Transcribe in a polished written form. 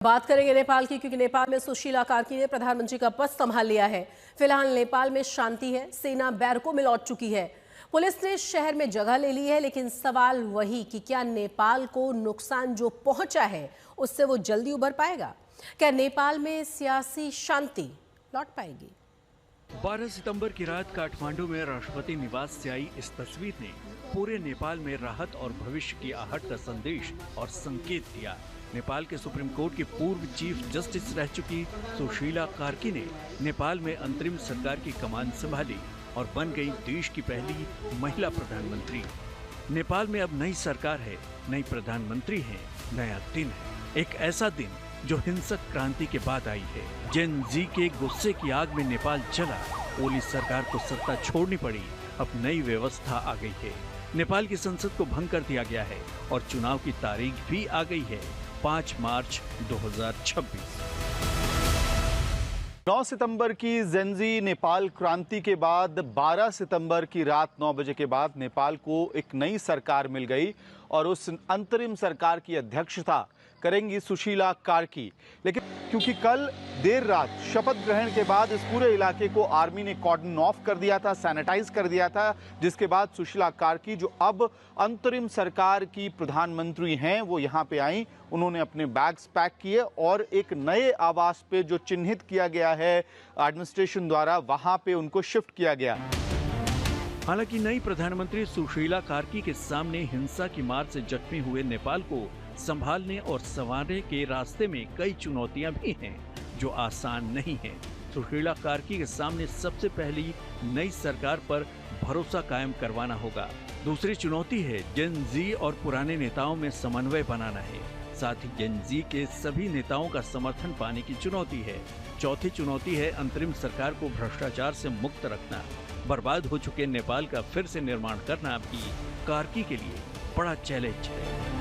बात करेंगे नेपाल की, क्योंकि नेपाल में सुशीला कार्की ने प्रधानमंत्री का पद संभाल लिया है। फिलहाल नेपाल में शांति है, सेना बैरकों में लौट चुकी है, पुलिस ने शहर में जगह ले ली है। लेकिन सवाल वही कि क्या नेपाल को नुकसान जो पहुंचा है उससे वो जल्दी उबर पाएगा? क्या नेपाल में सियासी शांति लौट पाएगी? 12 सितंबर की रात काठमांडू में राष्ट्रपति निवास से आई इस तस्वीर ने पूरे नेपाल में राहत और भविष्य की आहट का संदेश और संकेत दिया। नेपाल के सुप्रीम कोर्ट की पूर्व चीफ जस्टिस रह चुकी सुशीला कार्की ने नेपाल में अंतरिम सरकार की कमान संभाली और बन गई देश की पहली महिला प्रधानमंत्री। नेपाल में अब नई सरकार है, नई प्रधानमंत्री है, नया दिन है। एक ऐसा दिन जो हिंसक क्रांति के बाद आई है। जेन जी के गुस्से की आग में नेपाल जला, ओली सरकार को सत्ता छोड़नी पड़ी। अब नई व्यवस्था आ गई है। नेपाल की संसद को भंग कर दिया गया है और चुनाव की तारीख भी आ गई है, 5 मार्च 2026। 9 सितंबर की जेनजी नेपाल क्रांति के बाद 12 सितंबर की रात 9 बजे के बाद नेपाल को एक नई सरकार मिल गई और उस अंतरिम सरकार की अध्यक्षता करेंगी सुशीला कार्की। लेकिन क्योंकि कल देर रात शपथ ग्रहण के बाद इस पूरे इलाके को आर्मी ने कॉर्डन ऑफ कर दिया था, सैनिटाइज कर दिया था, जिसके बाद सुशीला कार्की जो अब अंतरिम सरकार की प्रधानमंत्री हैं वो यहाँ पे आई। उन्होंने अपने बैग्स पैक किए और एक नए आवास पे जो चिन्हित किया गया है एडमिनिस्ट्रेशन द्वारा, वहां पे उनको शिफ्ट किया गया। हालांकि नई प्रधानमंत्री सुशीला कार्की के सामने हिंसा की मार से जख्मी हुए नेपाल को संभालने और संवारने के रास्ते में कई चुनौतियां भी हैं जो आसान नहीं है। सुशीला कार्की के सामने सबसे पहली नई सरकार पर भरोसा कायम करवाना होगा। दूसरी चुनौती है जेन जी और पुराने नेताओं में समन्वय बनाना है। साथ ही जेन जी के सभी नेताओं का समर्थन पाने की चुनौती है। चौथी चुनौती है अंतरिम सरकार को भ्रष्टाचार से मुक्त रखना। बर्बाद हो चुके नेपाल का फिर से निर्माण करना भी कार्की के लिए बड़ा चैलेंज है।